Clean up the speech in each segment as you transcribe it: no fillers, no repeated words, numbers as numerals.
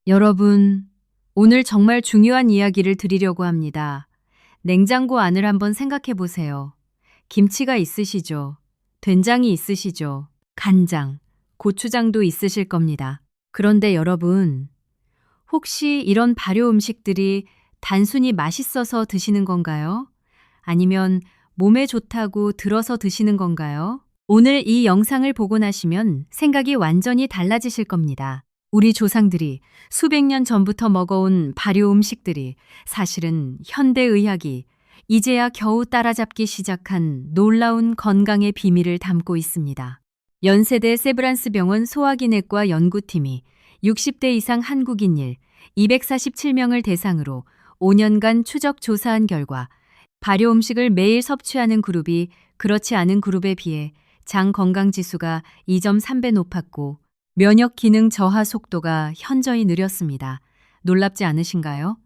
여러분, 오늘 정말 중요한 이야기를 드리려고 합니다. 냉장고 안을 한번 생각해 보세요. 김치가 있으시죠? 된장이 있으시죠? 간장, 고추장도 있으실 겁니다. 그런데 여러분, 혹시 이런 발효 음식들이 단순히 맛있어서 드시는 건가요? 아니면 몸에 좋다고 들어서 드시는 건가요? 오늘 이 영상을 보고 나시면 생각이 완전히 달라지실 겁니다. 우리 조상들이 수백 년 전부터 먹어온 발효 음식들이 사실은 현대의학이 이제야 겨우 따라잡기 시작한 놀라운 건강의 비밀을 담고 있습니다. 연세대 세브란스 병원 소화기내과 연구팀이 60대 이상 한국인일 247명을 대상으로 5년간 추적 조사한 결과 발효 음식을 매일 섭취하는 그룹이 그렇지 않은 그룹에 비해 장 건강 지수가 2.3배 높았고 면역 기능 저하 속도가 현저히 느렸습니다. 놀랍지 않으신가요?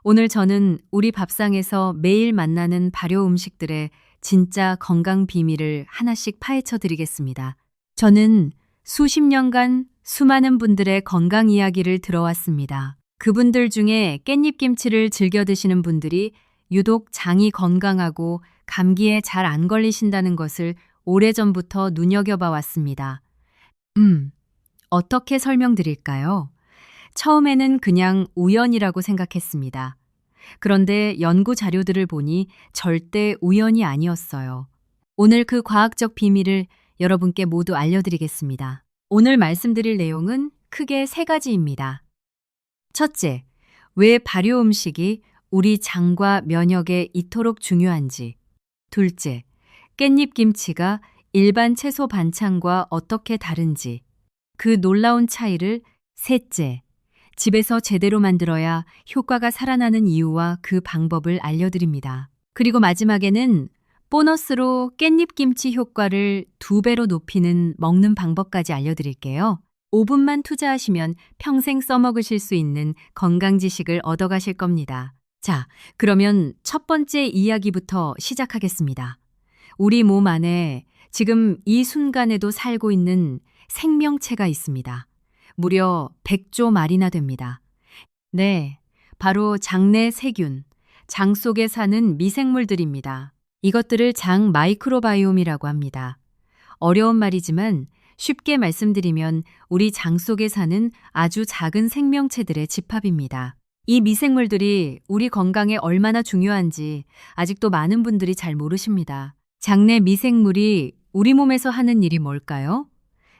오늘 저는 우리 밥상에서 매일 만나는 발효 음식들의 진짜 건강 비밀을 하나씩 파헤쳐 드리겠습니다. 저는 수십 년간 수많은 분들의 건강 이야기를 들어왔습니다. 그분들 중에 깻잎김치를 즐겨 드시는 분들이 유독 장이 건강하고 감기에 잘 안 걸리신다는 것을 오래전부터 눈여겨봐 왔습니다. 어떻게 설명드릴까요? 처음에는 그냥 우연이라고 생각했습니다. 그런데 연구 자료들을 보니 절대 우연이 아니었어요. 오늘 그 과학적 비밀을 여러분께 모두 알려드리겠습니다. 오늘 말씀드릴 내용은 크게 세 가지입니다. 첫째, 왜 발효 음식이 우리 장과 면역에 이토록 중요한지. 둘째, 깻잎 김치가 일반 채소 반찬과 어떻게 다른지. 그 놀라운 차이를. 셋째, 집에서 제대로 만들어야 효과가 살아나는 이유와 그 방법을 알려드립니다. 그리고 마지막에는 보너스로 깻잎 김치 효과를 2배로 높이는 먹는 방법까지 알려드릴게요. 5분만 투자하시면 평생 써먹으실 수 있는 건강 지식을 얻어가실 겁니다. 자, 그러면 첫 번째 이야기부터 시작하겠습니다. 우리 몸 안에 지금 이 순간에도 살고 있는 생명체가 있습니다. 무려 100조 마리나 됩니다. 네, 바로 장내 세균, 장 속에 사는 미생물들입니다. 이것들을 장 마이크로바이옴이라고 합니다. 어려운 말이지만 쉽게 말씀드리면 우리 장 속에 사는 아주 작은 생명체들의 집합입니다. 이 미생물들이 우리 건강에 얼마나 중요한지 아직도 많은 분들이 잘 모르십니다. 장내 미생물이 우리 몸에서 하는 일이 뭘까요?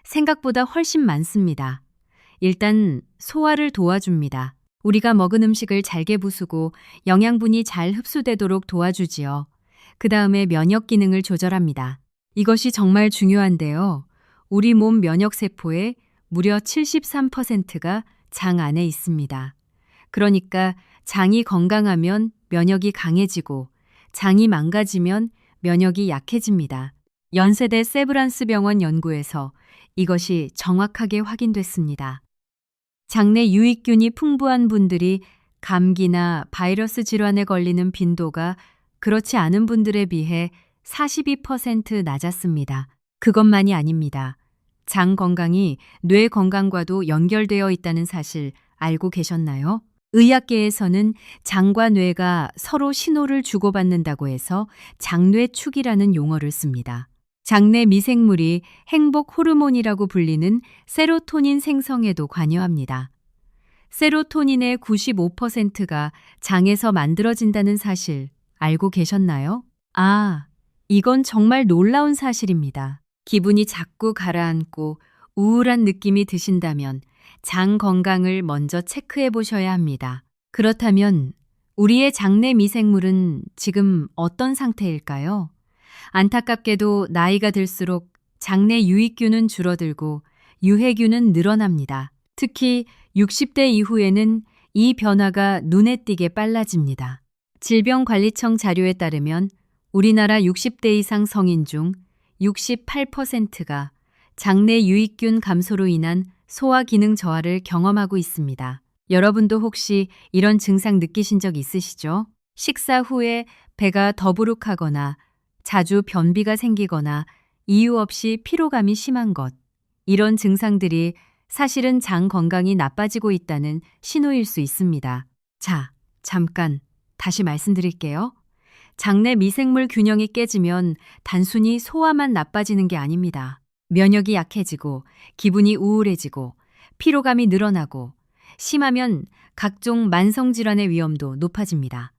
생각보다 훨씬 많습니다. 일단 소화를 도와줍니다. 우리가 먹은 음식을 잘게 부수고 영양분이 잘 흡수되도록 도와주지요. 그 다음에 면역 기능을 조절합니다. 이것이 정말 중요한데요. 우리 몸 면역세포의 무려 73%가 장 안에 있습니다. 그러니까 장이 건강하면 면역이 강해지고 장이 망가지면 면역이 약해집니다. 연세대 세브란스 병원 연구에서 이것이 정확하게 확인됐습니다. 장내 유익균이 풍부한 분들이 감기나 바이러스 질환에 걸리는 빈도가 그렇지 않은 분들에 비해 42% 낮았습니다. 그것만이 아닙니다. 장 건강이 뇌 건강과도 연결되어 있다는 사실 알고 계셨나요? 의학계에서는 장과 뇌가 서로 신호를 주고받는다고 해서 장뇌축이라는 용어를 씁니다. 장내 미생물이 행복 호르몬이라고 불리는 세로토닌 생성에도 관여합니다. 세로토닌의 95%가 장에서 만들어진다는 사실 알고 계셨나요? 아, 이건 정말 놀라운 사실입니다. 기분이 자꾸 가라앉고 우울한 느낌이 드신다면 장 건강을 먼저 체크해 보셔야 합니다. 그렇다면 우리의 장내 미생물은 지금 어떤 상태일까요? 안타깝게도 나이가 들수록 장내 유익균은 줄어들고 유해균은 늘어납니다. 특히 60대 이후에는 이 변화가 눈에 띄게 빨라집니다. 질병관리청 자료에 따르면 우리나라 60대 이상 성인 중 68%가 장내 유익균 감소로 인한 소화 기능 저하를 경험하고 있습니다. 여러분도 혹시 이런 증상 느끼신 적 있으시죠? 식사 후에 배가 더부룩하거나 자주 변비가 생기거나 이유 없이 피로감이 심한 것. 이런 증상들이 사실은 장 건강이 나빠지고 있다는 신호일 수 있습니다. 자, 잠깐 다시 말씀드릴게요. 장내 미생물 균형이 깨지면 단순히 소화만 나빠지는 게 아닙니다. 면역이 약해지고 기분이 우울해지고 피로감이 늘어나고 심하면 각종 만성질환의 위험도 높아집니다.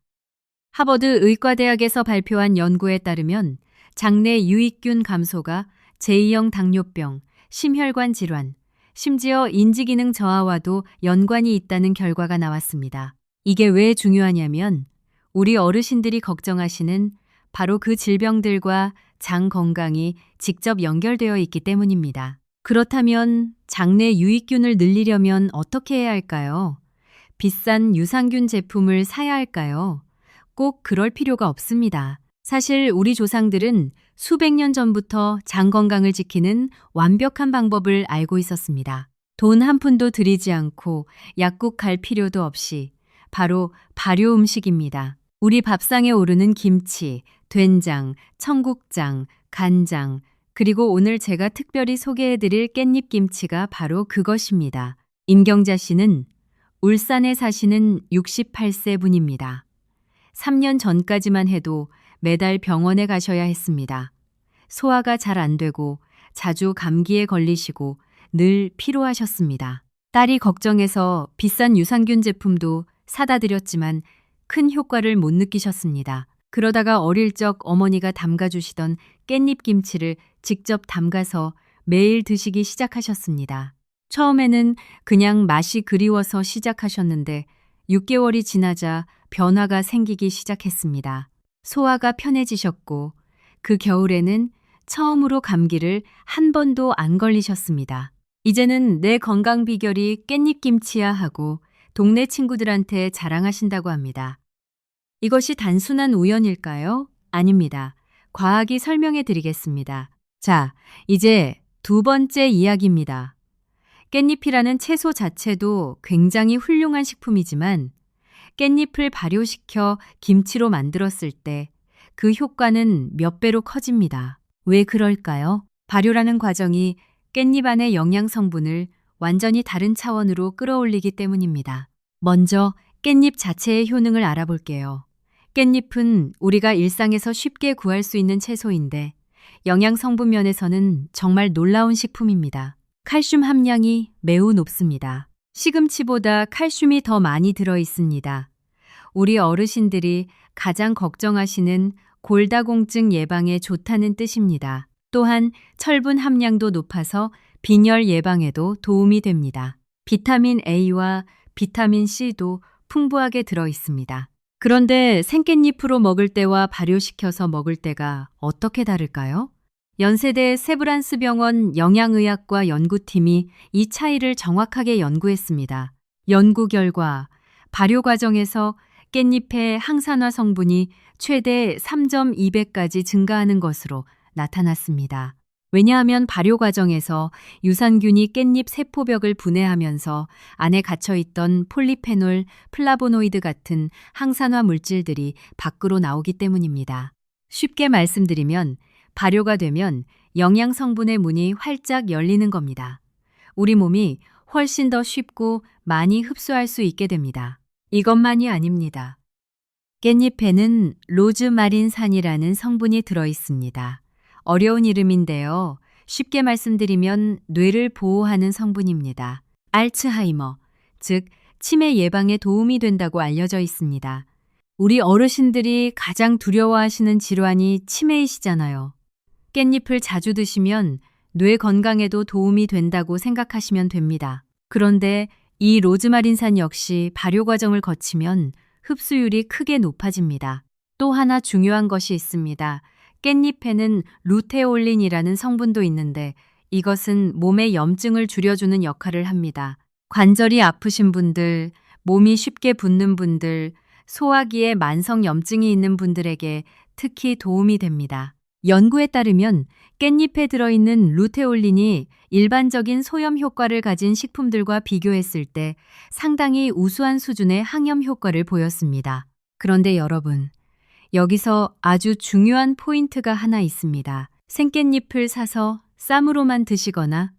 하버드 의과대학에서 발표한 연구에 따르면 장내 유익균 감소가 제2형 당뇨병, 심혈관 질환, 심지어 인지기능 저하와도 연관이 있다는 결과가 나왔습니다. 이게 왜 중요하냐면 우리 어르신들이 걱정하시는 바로 그 질병들과 장 건강이 직접 연결되어 있기 때문입니다. 그렇다면 장내 유익균을 늘리려면 어떻게 해야 할까요? 비싼 유산균 제품을 사야 할까요? 꼭 그럴 필요가 없습니다. 사실 우리 조상들은 수백 년 전부터 장 건강을 지키는 완벽한 방법을 알고 있었습니다. 돈 한 푼도 들이지 않고 약국 갈 필요도 없이 바로 발효 음식입니다. 우리 밥상에 오르는 김치, 된장, 청국장, 간장, 그리고 오늘 제가 특별히 소개해드릴 깻잎김치가 바로 그것입니다. 임경자 씨는 울산에 사시는 68세 분입니다. 3년 전까지만 해도 매달 병원에 가셔야 했습니다. 소화가 잘 안 되고 자주 감기에 걸리시고 늘 피로하셨습니다. 딸이 걱정해서 비싼 유산균 제품도 사다 드렸지만 큰 효과를 못 느끼셨습니다. 그러다가 어릴 적 어머니가 담가주시던 깻잎김치를 직접 담가서 매일 드시기 시작하셨습니다. 처음에는 그냥 맛이 그리워서 시작하셨는데 6개월이 지나자 변화가 생기기 시작했습니다. 소화가 편해지셨고 그 겨울에는 처음으로 감기를 한 번도 안 걸리셨습니다. 이제는 내 건강 비결이 깻잎김치야 하고 동네 친구들한테 자랑하신다고 합니다. 이것이 단순한 우연일까요? 아닙니다. 과학이 설명해 드리겠습니다. 자, 이제 두 번째 이야기입니다. 깻잎이라는 채소 자체도 굉장히 훌륭한 식품이지만 깻잎을 발효시켜 김치로 만들었을 때 그 효과는 몇 배로 커집니다. 왜 그럴까요? 발효라는 과정이 깻잎 안의 영양 성분을 완전히 다른 차원으로 끌어올리기 때문입니다. 먼저 깻잎 자체의 효능을 알아볼게요. 깻잎은 우리가 일상에서 쉽게 구할 수 있는 채소인데 영양 성분 면에서는 정말 놀라운 식품입니다. 칼슘 함량이 매우 높습니다. 시금치보다 칼슘이 더 많이 들어 있습니다. 우리 어르신들이 가장 걱정하시는 골다공증 예방에 좋다는 뜻입니다. 또한 철분 함량도 높아서 빈혈 예방에도 도움이 됩니다. 비타민 A와 비타민 C도 풍부하게 들어 있습니다. 그런데 생깻잎으로 먹을 때와 발효시켜서 먹을 때가 어떻게 다를까요? 연세대 세브란스 병원 영양의학과 연구팀이 이 차이를 정확하게 연구했습니다. 연구 결과 발효 과정에서 깻잎의 항산화 성분이 최대 3.2배까지 증가하는 것으로 나타났습니다. 왜냐하면 발효 과정에서 유산균이 깻잎 세포벽을 분해하면서 안에 갇혀있던 폴리페놀, 플라보노이드 같은 항산화 물질들이 밖으로 나오기 때문입니다. 쉽게 말씀드리면 발효가 되면 영양 성분의 문이 활짝 열리는 겁니다. 우리 몸이 훨씬 더 쉽고 많이 흡수할 수 있게 됩니다. 이것만이 아닙니다. 깻잎에는 로즈마린산이라는 성분이 들어 있습니다. 어려운 이름인데요. 쉽게 말씀드리면 뇌를 보호하는 성분입니다. 알츠하이머, 즉 치매 예방에 도움이 된다고 알려져 있습니다. 우리 어르신들이 가장 두려워하시는 질환이 치매이시잖아요. 깻잎을 자주 드시면 뇌 건강에도 도움이 된다고 생각하시면 됩니다. 그런데 이 로즈마린산 역시 발효 과정을 거치면 흡수율이 크게 높아집니다. 또 하나 중요한 것이 있습니다. 깻잎에는 루테올린이라는 성분도 있는데 이것은 몸의 염증을 줄여주는 역할을 합니다. 관절이 아프신 분들, 몸이 쉽게 붓는 분들, 소화기에 만성 염증이 있는 분들에게 특히 도움이 됩니다. 연구에 따르면 깻잎에 들어있는 루테올린이 일반적인 소염 효과를 가진 식품들과 비교했을 때 상당히 우수한 수준의 항염 효과를 보였습니다. 그런데 여러분, 여기서 아주 중요한 포인트가 하나 있습니다. 생깻잎을 사서 쌈으로만 드시거나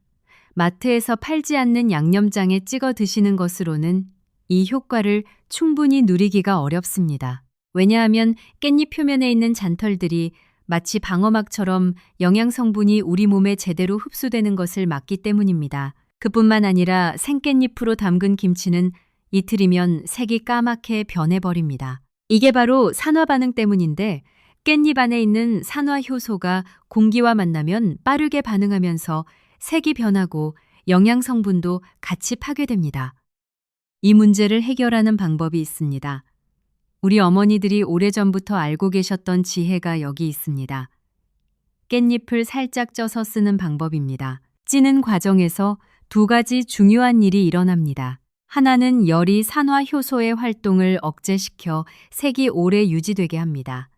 마트에서 팔지 않는 양념장에 찍어 드시는 것으로는 이 효과를 충분히 누리기가 어렵습니다. 왜냐하면 깻잎 표면에 있는 잔털들이 마치 방어막처럼 영양 성분이 우리 몸에 제대로 흡수되는 것을 막기 때문입니다. 그뿐만 아니라 생깻잎으로 담근 김치는 이틀이면 색이 까맣게 변해버립니다. 이게 바로 산화 반응 때문인데 깻잎 안에 있는 산화 효소가 공기와 만나면 빠르게 반응하면서 색이 변하고 영양 성분도 같이 파괴됩니다. 이 문제를 해결하는 방법이 있습니다. 우리 어머니들이 오래전부터 알고 계셨던 지혜가 여기 있습니다. 깻잎을 살짝 쪄서 쓰는 방법입니다. 찌는 과정에서 두 가지 중요한 일이 일어납니다. 하나는 열이 산화 효소의 활동을 억제시켜 색이 오래 유지되게 합니다.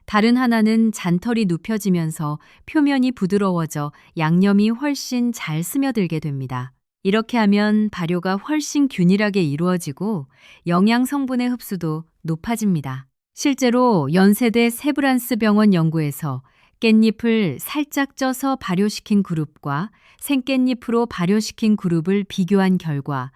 다른 하나는 잔털이 눕혀지면서 표면이 부드러워져 양념이 훨씬 잘 스며들게 됩니다. 이렇게 하면 발효가 훨씬 균일하게 이루어지고 영양 성분의 흡수도 높아집니다. 실제로 연세대 세브란스 병원 연구에서 깻잎을 살짝 쪄서 발효시킨 그룹과 생깻잎으로 발효시킨 그룹을 비교한 결과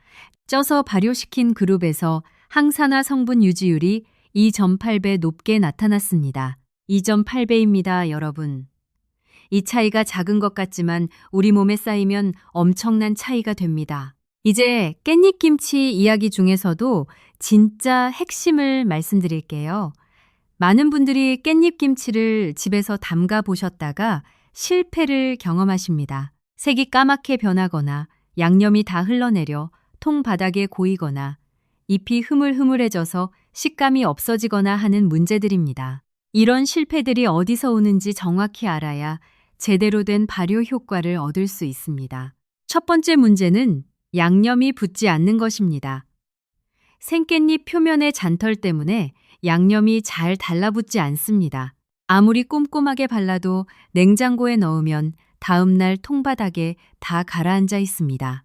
쪄서 발효시킨 그룹에서 항산화 성분 유지율이 2.8배 높게 나타났습니다. 2.8배입니다, 여러분. 이 차이가 작은 것 같지만 우리 몸에 쌓이면 엄청난 차이가 됩니다. 이제 깻잎김치 이야기 중에서도 진짜 핵심을 말씀드릴게요. 많은 분들이 깻잎김치를 집에서 담가 보셨다가 실패를 경험하십니다. 색이 까맣게 변하거나 양념이 다 흘러내려 통 바닥에 고이거나 잎이 흐물흐물해져서 식감이 없어지거나 하는 문제들입니다. 이런 실패들이 어디서 오는지 정확히 알아야 제대로 된 발효 효과를 얻을 수 있습니다. 첫 번째 문제는 양념이 붙지 않는 것입니다. 생깻잎 표면의 잔털 때문에 양념이 잘 달라붙지 않습니다. 아무리 꼼꼼하게 발라도 냉장고에 넣으면 다음날 통바닥에 다 가라앉아 있습니다.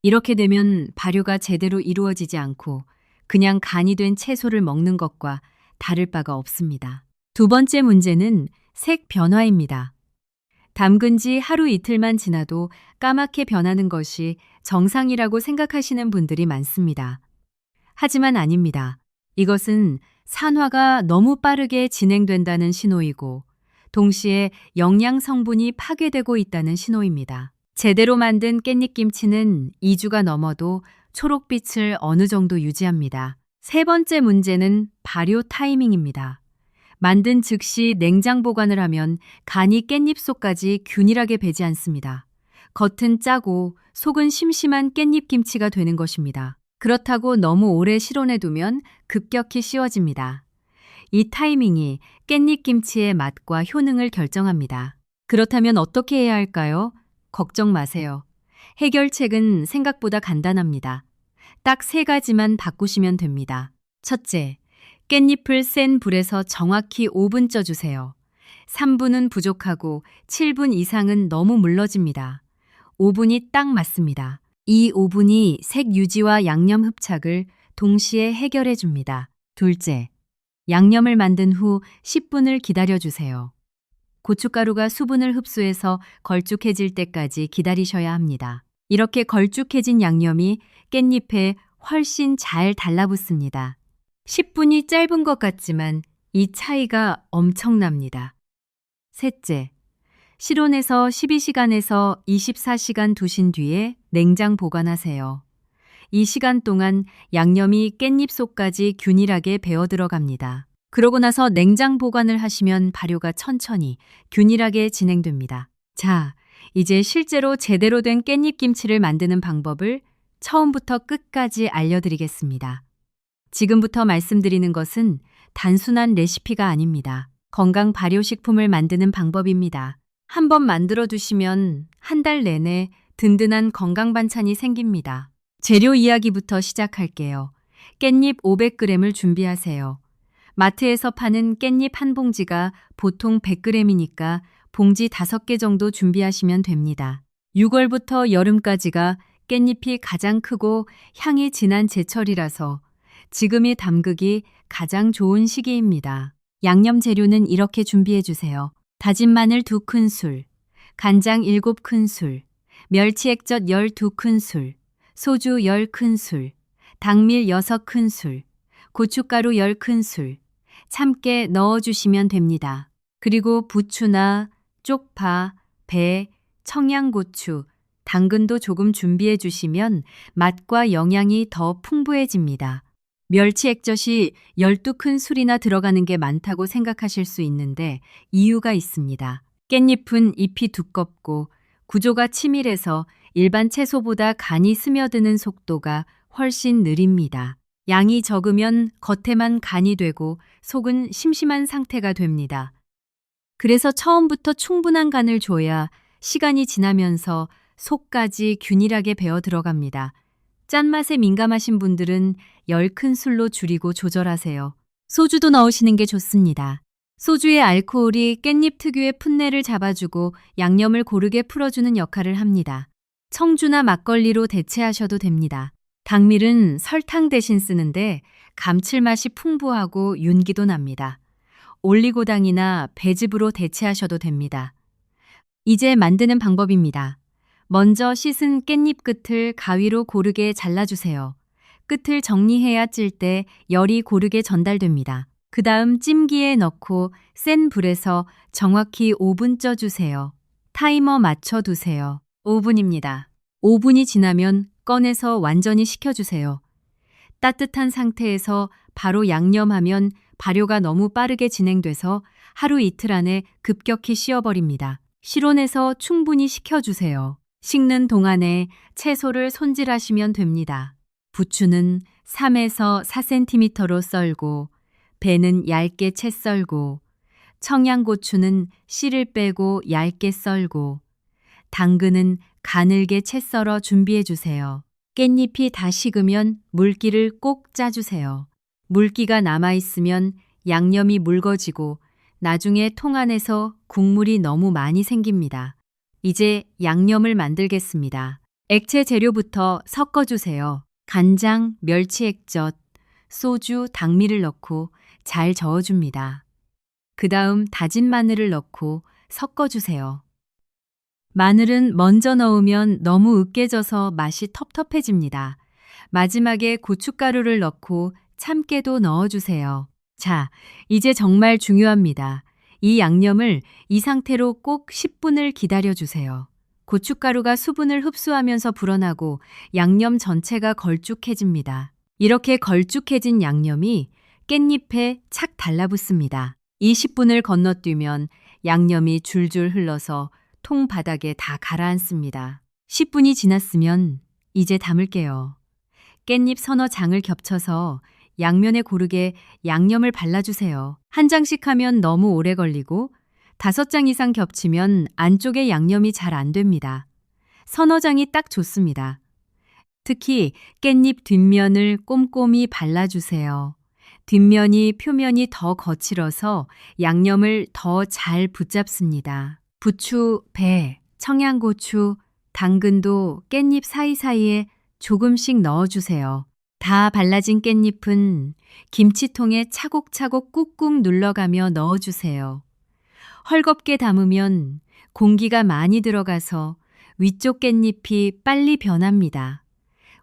이렇게 되면 발효가 제대로 이루어지지 않고 그냥 간이 된 채소를 먹는 것과 다를 바가 없습니다. 두 번째 문제는 색 변화입니다. 담근 지 하루 이틀만 지나도 까맣게 변하는 것이 정상이라고 생각하시는 분들이 많습니다. 하지만 아닙니다. 이것은 산화가 너무 빠르게 진행된다는 신호이고 동시에 영양 성분이 파괴되고 있다는 신호입니다. 제대로 만든 깻잎김치는 2주가 넘어도 초록빛을 어느 정도 유지합니다. 세 번째 문제는 발효 타이밍입니다. 만든 즉시 냉장 보관을 하면 간이 깻잎 속까지 균일하게 배지 않습니다. 겉은 짜고 속은 심심한 깻잎김치가 되는 것입니다. 그렇다고 너무 오래 실온에 두면 급격히 씌워집니다. 이 타이밍이 깻잎김치의 맛과 효능을 결정합니다. 그렇다면 어떻게 해야 할까요? 걱정 마세요. 해결책은 생각보다 간단합니다. 딱 3가지만 바꾸시면 됩니다. 첫째, 깻잎을 센 불에서 정확히 5분 쪄주세요. 3분은 부족하고 7분 이상은 너무 물러집니다. 5분이 딱 맞습니다. 이 5분이 색 유지와 양념 흡착을 동시에 해결해 줍니다. 둘째, 양념을 만든 후 10분을 기다려주세요. 고춧가루가 수분을 흡수해서 걸쭉해질 때까지 기다리셔야 합니다. 이렇게 걸쭉해진 양념이 깻잎에 훨씬 잘 달라붙습니다. 10분이 짧은 것 같지만 이 차이가 엄청납니다. 셋째, 실온에서 12시간에서 24시간 두신 뒤에 냉장 보관하세요. 이 시간 동안 양념이 깻잎 속까지 균일하게 배어 들어갑니다. 그러고 나서 냉장 보관을 하시면 발효가 천천히 균일하게 진행됩니다. 자, 이제 실제로 제대로 된 깻잎김치를 만드는 방법을 처음부터 끝까지 알려드리겠습니다. 지금부터 말씀드리는 것은 단순한 레시피가 아닙니다. 건강 발효식품을 만드는 방법입니다. 한번 만들어 두시면 한 달 내내 든든한 건강 반찬이 생깁니다. 재료 이야기부터 시작할게요. 깻잎 500g을 준비하세요. 마트에서 파는 깻잎 한 봉지가 보통 100g이니까 봉지 5개 정도 준비하시면 됩니다. 6월부터 여름까지가 깻잎이 가장 크고 향이 진한 제철이라서 지금이 담그기 가장 좋은 시기입니다. 양념 재료는 이렇게 준비해 주세요. 다진 마늘 2큰술, 간장 7큰술, 멸치액젓 12큰술, 소주 10큰술, 당밀 6큰술, 고춧가루 10큰술, 참깨 넣어주시면 됩니다. 그리고 부추나 쪽파, 배, 청양고추, 당근도 조금 준비해 주시면 맛과 영양이 더 풍부해집니다. 멸치액젓이 12큰술이나 들어가는 게 많다고 생각하실 수 있는데 이유가 있습니다. 깻잎은 잎이 두껍고 구조가 치밀해서 일반 채소보다 간이 스며드는 속도가 훨씬 느립니다. 양이 적으면 겉에만 간이 되고 속은 심심한 상태가 됩니다. 그래서 처음부터 충분한 간을 줘야 시간이 지나면서 속까지 균일하게 배어 들어갑니다. 짠맛에 민감하신 분들은 10큰술로 줄이고 조절하세요. 소주도 넣으시는 게 좋습니다. 소주의 알코올이 깻잎 특유의 풋내를 잡아주고 양념을 고르게 풀어주는 역할을 합니다. 청주나 막걸리로 대체하셔도 됩니다. 당밀은 설탕 대신 쓰는데 감칠맛이 풍부하고 윤기도 납니다. 올리고당이나 배즙으로 대체하셔도 됩니다. 이제 만드는 방법입니다. 먼저 씻은 깻잎 끝을 가위로 고르게 잘라주세요. 끝을 정리해야 찔 때 열이 고르게 전달됩니다. 그 다음 찜기에 넣고 센 불에서 정확히 5분 쪄주세요. 타이머 맞춰두세요. 5분입니다. 5분이 지나면 꺼내서 완전히 식혀주세요. 따뜻한 상태에서 바로 양념하면 발효가 너무 빠르게 진행돼서 하루 이틀 안에 급격히 씌어버립니다. 실온에서 충분히 식혀주세요. 식는 동안에 채소를 손질하시면 됩니다. 부추는 3에서 4cm로 썰고, 배는 얇게 채 썰고, 청양고추는 씨를 빼고 얇게 썰고, 당근은 가늘게 채 썰어 준비해 주세요. 깻잎이 다 식으면 물기를 꼭 짜주세요. 물기가 남아있으면 양념이 묽어지고 나중에 통 안에서 국물이 너무 많이 생깁니다. 이제 양념을 만들겠습니다. 액체 재료부터 섞어주세요. 간장, 멸치액젓, 소주, 당밀을 넣고 잘 저어줍니다. 그 다음 다진 마늘을 넣고 섞어주세요. 마늘은 먼저 넣으면 너무 으깨져서 맛이 텁텁해집니다. 마지막에 고춧가루를 넣고 참깨도 넣어주세요. 자, 이제 정말 중요합니다. 이 양념을 이 상태로 꼭 10분을 기다려주세요. 고춧가루가 수분을 흡수하면서 불어나고 양념 전체가 걸쭉해집니다. 이렇게 걸쭉해진 양념이 깻잎에 착 달라붙습니다. 20분을 건너뛰면 양념이 줄줄 흘러서 통 바닥에 다 가라앉습니다. 10분이 지났으면 이제 담을게요. 깻잎 서너 장을 겹쳐서 양면에 고르게 양념을 발라주세요. 한 장씩 하면 너무 오래 걸리고 5장 이상 겹치면 안쪽에 양념이 잘 안 됩니다. 서너 장이 딱 좋습니다. 특히 깻잎 뒷면을 꼼꼼히 발라주세요. 뒷면이 표면이 더 거칠어서 양념을 더 잘 붙잡습니다. 부추, 배, 청양고추, 당근도 깻잎 사이사이에 조금씩 넣어주세요. 다 발라진 깻잎은 김치통에 차곡차곡 꾹꾹 눌러가며 넣어주세요. 헐겁게 담으면 공기가 많이 들어가서 위쪽 깻잎이 빨리 변합니다.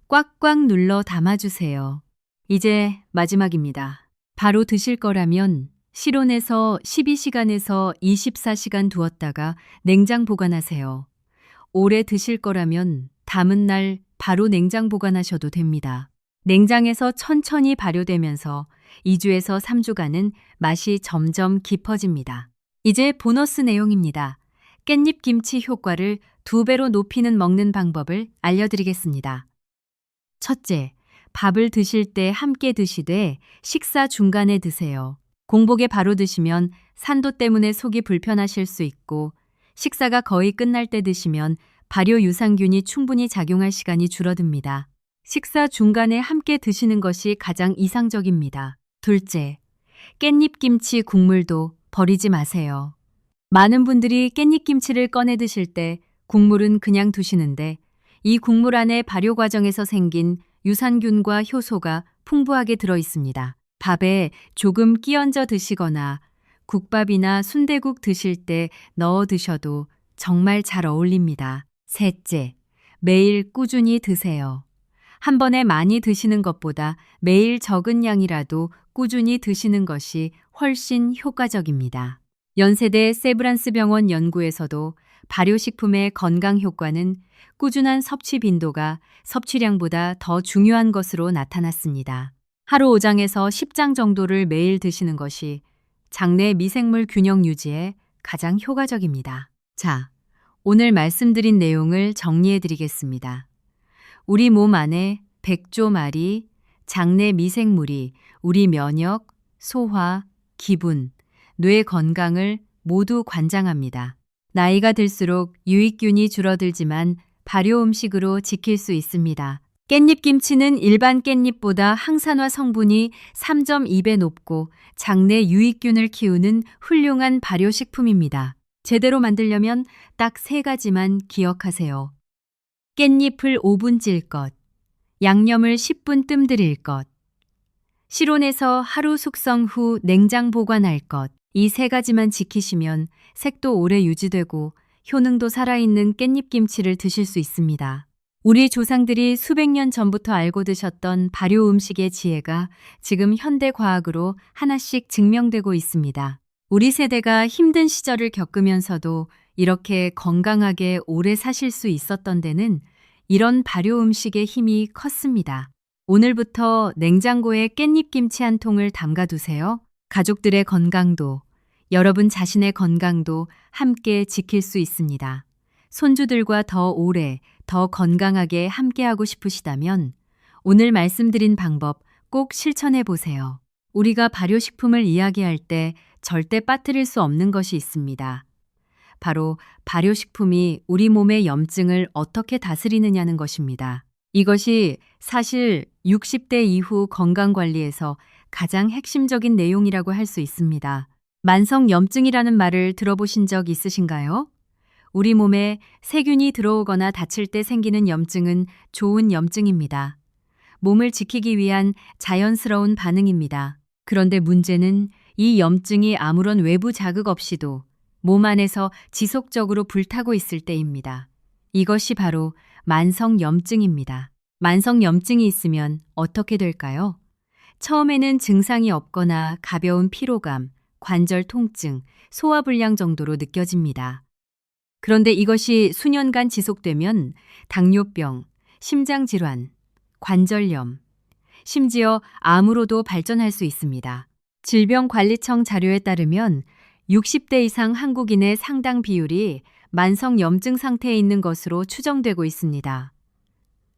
꽉꽉 눌러 담아주세요. 이제 마지막입니다. 바로 드실 거라면 실온에서 12시간에서 24시간 두었다가 냉장 보관하세요. 오래 드실 거라면 담은 날 바로 냉장 보관하셔도 됩니다. 냉장에서 천천히 발효되면서 2주에서 3주간은 맛이 점점 깊어집니다. 이제 보너스 내용입니다. 깻잎 김치 효과를 2배로 높이는 먹는 방법을 알려드리겠습니다. 첫째, 밥을 드실 때 함께 드시되 식사 중간에 드세요. 공복에 바로 드시면 산도 때문에 속이 불편하실 수 있고 식사가 거의 끝날 때 드시면 발효 유산균이 충분히 작용할 시간이 줄어듭니다. 식사 중간에 함께 드시는 것이 가장 이상적입니다. 둘째, 깻잎 김치 국물도 버리지 마세요. 많은 분들이 깻잎 김치를 꺼내 드실 때 국물은 그냥 두시는데 이 국물 안에 발효 과정에서 생긴 유산균과 효소가 풍부하게 들어 있습니다. 밥에 조금 끼얹어 드시거나 국밥이나 순대국 드실 때 넣어 드셔도 정말 잘 어울립니다. 셋째, 매일 꾸준히 드세요. 한 번에 많이 드시는 것보다 매일 적은 양이라도 꾸준히 드시는 것이 훨씬 효과적입니다. 연세대 세브란스 병원 연구에서도 발효식품의 건강 효과는 꾸준한 섭취 빈도가 섭취량보다 더 중요한 것으로 나타났습니다. 하루 5장에서 10장 정도를 매일 드시는 것이 장내 미생물 균형 유지에 가장 효과적입니다. 자, 오늘 말씀드린 내용을 정리해 드리겠습니다. 우리 몸 안에 백조말이 장내 미생물이 우리 면역, 소화, 기분, 뇌 건강을 모두 관장합니다. 나이가 들수록 유익균이 줄어들지만 발효 음식으로 지킬 수 있습니다. 깻잎김치는 일반 깻잎보다 항산화 성분이 3.2배 높고 장내 유익균을 키우는 훌륭한 발효식품입니다. 제대로 만들려면 딱 3가지만 기억하세요. 깻잎을 5분 찔 것, 양념을 10분 뜸들일 것, 실온에서 하루 숙성 후 냉장 보관할 것, 이 3가지만 지키시면 색도 오래 유지되고 효능도 살아있는 깻잎김치를 드실 수 있습니다. 우리 조상들이 수백 년 전부터 알고 드셨던 발효 음식의 지혜가 지금 현대 과학으로 하나씩 증명되고 있습니다. 우리 세대가 힘든 시절을 겪으면서도 이렇게 건강하게 오래 사실 수 있었던 데는 이런 발효 음식의 힘이 컸습니다. 오늘부터 냉장고에 깻잎김치 한 통을 담가두세요. 가족들의 건강도, 여러분 자신의 건강도 함께 지킬 수 있습니다. 손주들과 더 오래, 더 건강하게 함께하고 싶으시다면 오늘 말씀드린 방법 꼭 실천해 보세요. 우리가 발효식품을 이야기할 때 절대 빠뜨릴 수 없는 것이 있습니다. 바로 발효식품이 우리 몸의 염증을 어떻게 다스리느냐는 것입니다. 이것이 사실 60대 이후 건강관리에서 가장 핵심적인 내용이라고 할 수 있습니다. 만성염증이라는 말을 들어보신 적 있으신가요? 우리 몸에 세균이 들어오거나 다칠 때 생기는 염증은 좋은 염증입니다. 몸을 지키기 위한 자연스러운 반응입니다. 그런데 문제는 이 염증이 아무런 외부 자극 없이도 몸 안에서 지속적으로 불타고 있을 때입니다. 이것이 바로 만성염증입니다. 만성염증이 있으면 어떻게 될까요? 처음에는 증상이 없거나 가벼운 피로감, 관절 통증, 소화불량 정도로 느껴집니다. 그런데 이것이 수년간 지속되면 당뇨병, 심장질환, 관절염, 심지어 암으로도 발전할 수 있습니다. 질병관리청 자료에 따르면 60대 이상 한국인의 상당 비율이 만성염증 상태에 있는 것으로 추정되고 있습니다.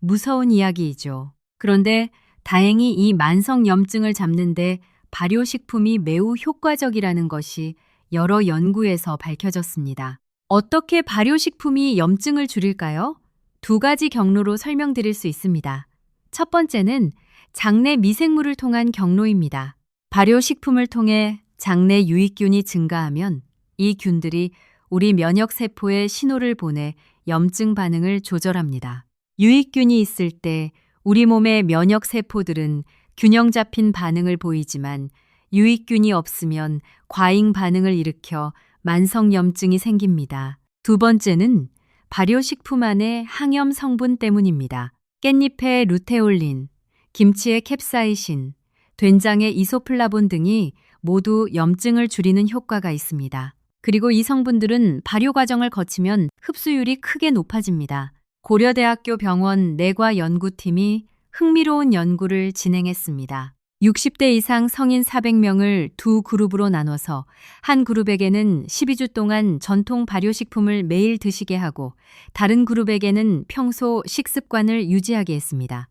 무서운 이야기이죠. 그런데 다행히 이 만성염증을 잡는데 발효식품이 매우 효과적이라는 것이 여러 연구에서 밝혀졌습니다. 어떻게 발효식품이 염증을 줄일까요? 2가지 경로로 설명드릴 수 있습니다. 첫 번째는 장내 미생물을 통한 경로입니다. 발효식품을 통해 장내 유익균이 증가하면 이 균들이 우리 면역세포에 신호를 보내 염증 반응을 조절합니다. 유익균이 있을 때 우리 몸의 면역세포들은 균형 잡힌 반응을 보이지만 유익균이 없으면 과잉 반응을 일으켜 만성염증이 생깁니다. 2번째는 발효식품 안의 항염 성분 때문입니다. 깻잎의 루테올린, 김치의 캡사이신, 된장의 이소플라본 등이 모두 염증을 줄이는 효과가 있습니다. 그리고 이 성분들은 발효 과정을 거치면 흡수율이 크게 높아집니다. 고려대학교 병원 내과 연구팀이 흥미로운 연구를 진행했습니다. 60대 이상 성인 400명을 2그룹으로 나눠서 한 그룹에게는 12주 동안 전통 발효식품을 매일 드시게 하고 다른 그룹에게는 평소 식습관을 유지하게 했습니다.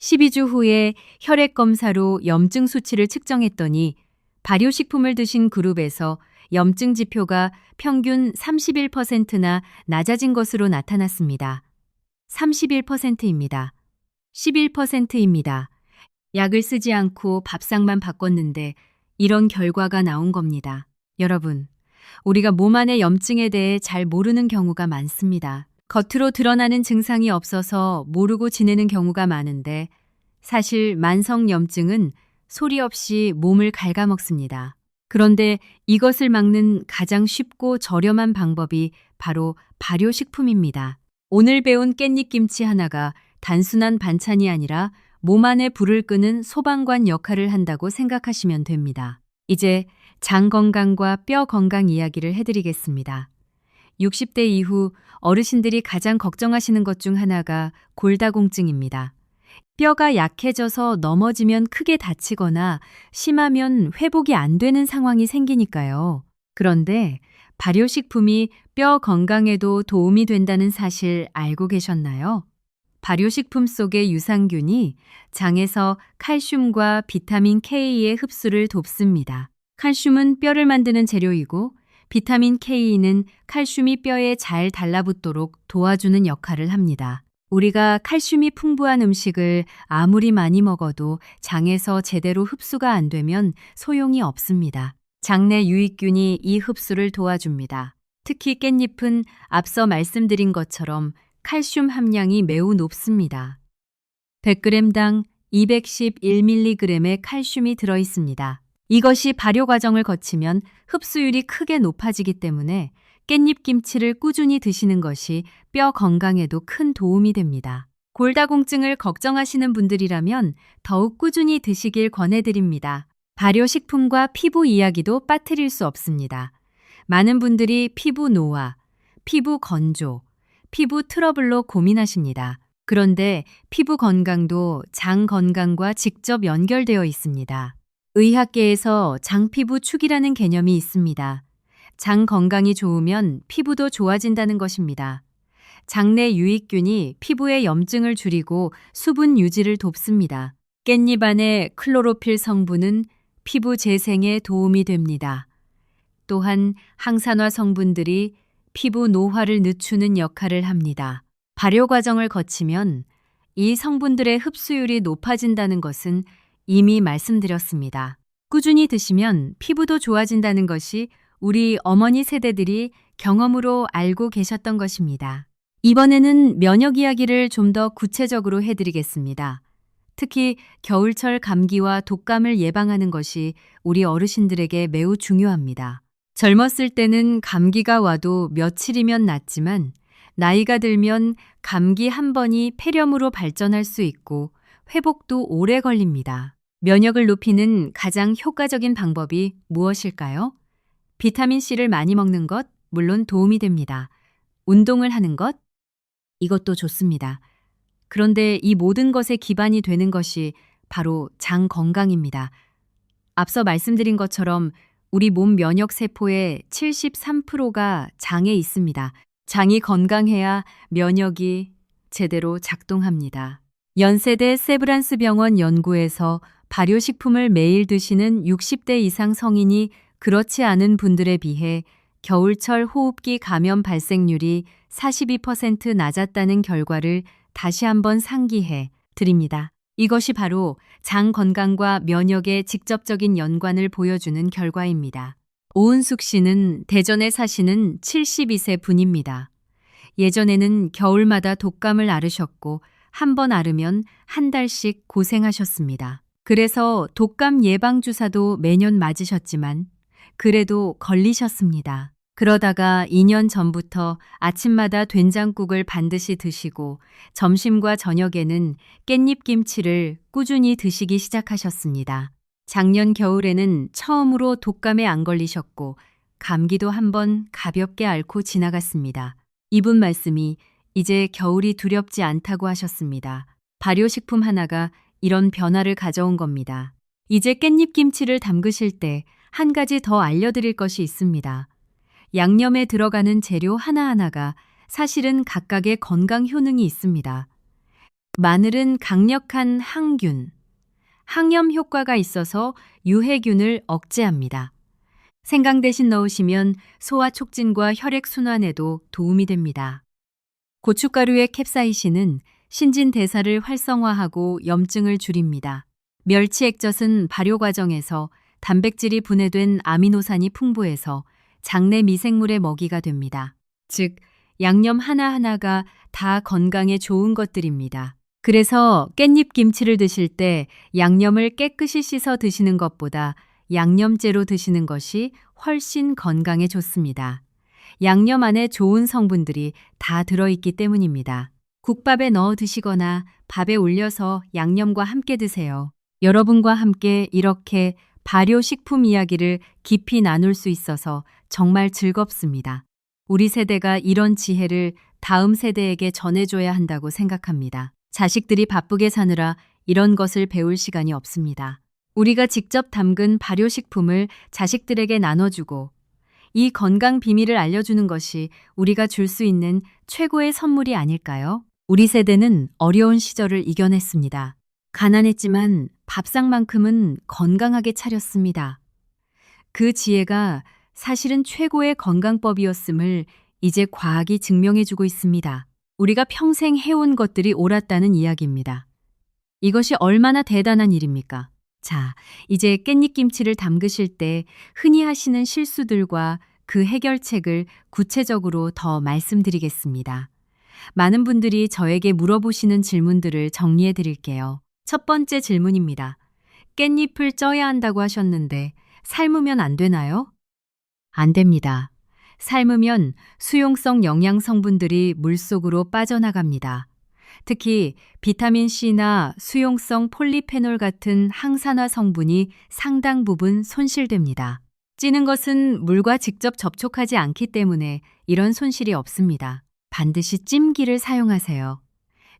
12주 후에 혈액 검사로 염증 수치를 측정했더니 발효식품을 드신 그룹에서 염증 지표가 평균 31%나 낮아진 것으로 나타났습니다. 31%입니다. 11%입니다. 약을 쓰지 않고 밥상만 바꿨는데 이런 결과가 나온 겁니다. 여러분, 우리가 몸 안의 염증에 대해 잘 모르는 경우가 많습니다. 겉으로 드러나는 증상이 없어서 모르고 지내는 경우가 많은데 사실 만성염증은 소리 없이 몸을 갉아먹습니다. 그런데 이것을 막는 가장 쉽고 저렴한 방법이 바로 발효식품입니다. 오늘 배운 깻잎김치 하나가 단순한 반찬이 아니라 몸 안에 불을 끄는 소방관 역할을 한다고 생각하시면 됩니다. 이제 장 건강과 뼈 건강 이야기를 해드리겠습니다. 60대 이후 어르신들이 가장 걱정하시는 것 중 하나가 골다공증입니다. 뼈가 약해져서 넘어지면 크게 다치거나 심하면 회복이 안 되는 상황이 생기니까요. 그런데 발효식품이 뼈 건강에도 도움이 된다는 사실 알고 계셨나요? 발효식품 속의 유산균이 장에서 칼슘과 비타민 K의 흡수를 돕습니다. 칼슘은 뼈를 만드는 재료이고 비타민 K는 칼슘이 뼈에 잘 달라붙도록 도와주는 역할을 합니다. 우리가 칼슘이 풍부한 음식을 아무리 많이 먹어도 장에서 제대로 흡수가 안 되면 소용이 없습니다. 장내 유익균이 이 흡수를 도와줍니다. 특히 깻잎은 앞서 말씀드린 것처럼 칼슘 함량이 매우 높습니다. 100g당 211mg의 칼슘이 들어있습니다. 이것이 발효 과정을 거치면 흡수율이 크게 높아지기 때문에 깻잎김치를 꾸준히 드시는 것이 뼈 건강에도 큰 도움이 됩니다. 골다공증을 걱정하시는 분들이라면 더욱 꾸준히 드시길 권해드립니다. 발효식품과 피부 이야기도 빠뜨릴 수 없습니다. 많은 분들이 피부 노화, 피부 건조, 피부 트러블로 고민하십니다. 그런데 피부 건강도 장 건강과 직접 연결되어 있습니다. 의학계에서 장피부 축이라는 개념이 있습니다. 장 건강이 좋으면 피부도 좋아진다는 것입니다. 장내 유익균이 피부의 염증을 줄이고 수분 유지를 돕습니다. 깻잎 안의 클로로필 성분은 피부 재생에 도움이 됩니다. 또한 항산화 성분들이 피부 노화를 늦추는 역할을 합니다. 발효 과정을 거치면 이 성분들의 흡수율이 높아진다는 것은 이미 말씀드렸습니다. 꾸준히 드시면 피부도 좋아진다는 것이 우리 어머니 세대들이 경험으로 알고 계셨던 것입니다. 이번에는 면역 이야기를 좀 더 구체적으로 해드리겠습니다. 특히 겨울철 감기와 독감을 예방하는 것이 우리 어르신들에게 매우 중요합니다. 젊었을 때는 감기가 와도 며칠이면 낫지만 나이가 들면 감기 한 번이 폐렴으로 발전할 수 있고 회복도 오래 걸립니다. 면역을 높이는 가장 효과적인 방법이 무엇일까요? 비타민C를 많이 먹는 것, 물론 도움이 됩니다. 운동을 하는 것, 이것도 좋습니다. 그런데 이 모든 것의 기반이 되는 것이 바로 장 건강입니다. 앞서 말씀드린 것처럼 우리 몸 면역세포의 73%가 장에 있습니다. 장이 건강해야 면역이 제대로 작동합니다. 연세대 세브란스 병원 연구에서 발효식품을 매일 드시는 60대 이상 성인이 그렇지 않은 분들에 비해 겨울철 호흡기 감염 발생률이 42% 낮았다는 결과를 다시 한번 상기해 드립니다. 이것이 바로 장 건강과 면역의 직접적인 연관을 보여주는 결과입니다. 오은숙 씨는 대전에 사시는 72세 분입니다. 예전에는 겨울마다 독감을 앓으셨고 한 번 앓으면 한 달씩 고생하셨습니다. 그래서 독감 예방주사도 매년 맞으셨지만 그래도 걸리셨습니다. 그러다가 2년 전부터 아침마다 된장국을 반드시 드시고 점심과 저녁에는 깻잎김치를 꾸준히 드시기 시작하셨습니다. 작년 겨울에는 처음으로 독감에 안 걸리셨고 감기도 한번 가볍게 앓고 지나갔습니다. 이분 말씀이 이제 겨울이 두렵지 않다고 하셨습니다. 발효식품 하나가 이런 변화를 가져온 겁니다. 이제 깻잎김치를 담그실 때 한 가지 더 알려드릴 것이 있습니다. 양념에 들어가는 재료 하나하나가 사실은 각각의 건강 효능이 있습니다. 마늘은 강력한 항균, 항염 효과가 있어서 유해균을 억제합니다. 생강 대신 넣으시면 소화 촉진과 혈액순환에도 도움이 됩니다. 고춧가루의 캡사이신은 신진대사를 활성화하고 염증을 줄입니다. 멸치 액젓은 발효 과정에서 단백질이 분해된 아미노산이 풍부해서 장내 미생물의 먹이가 됩니다. 즉, 양념 하나하나가 다 건강에 좋은 것들입니다. 그래서 깻잎 김치를 드실 때 양념을 깨끗이 씻어 드시는 것보다 양념째로 드시는 것이 훨씬 건강에 좋습니다. 양념 안에 좋은 성분들이 다 들어있기 때문입니다. 국밥에 넣어 드시거나 밥에 올려서 양념과 함께 드세요. 여러분과 함께 이렇게 발효식품 이야기를 깊이 나눌 수 있어서 정말 즐겁습니다. 우리 세대가 이런 지혜를 다음 세대에게 전해줘야 한다고 생각합니다. 자식들이 바쁘게 사느라 이런 것을 배울 시간이 없습니다. 우리가 직접 담근 발효식품을 자식들에게 나눠주고 이 건강 비밀을 알려주는 것이 우리가 줄 수 있는 최고의 선물이 아닐까요? 우리 세대는 어려운 시절을 이겨냈습니다. 가난했지만 밥상만큼은 건강하게 차렸습니다. 그 지혜가 사실은 최고의 건강법이었음을 이제 과학이 증명해주고 있습니다. 우리가 평생 해온 것들이 옳았다는 이야기입니다. 이것이 얼마나 대단한 일입니까? 자, 이제 깻잎김치를 담그실 때 흔히 하시는 실수들과 그 해결책을 구체적으로 더 말씀드리겠습니다. 많은 분들이 저에게 물어보시는 질문들을 정리해 드릴게요. 첫 번째 질문입니다. 깻잎을 쪄야 한다고 하셨는데 삶으면 안 되나요? 안 됩니다. 삶으면 수용성 영양 성분들이 물속으로 빠져나갑니다. 특히 비타민C나 수용성 폴리페놀 같은 항산화 성분이 상당 부분 손실됩니다. 찌는 것은 물과 직접 접촉하지 않기 때문에 이런 손실이 없습니다. 반드시 찜기를 사용하세요.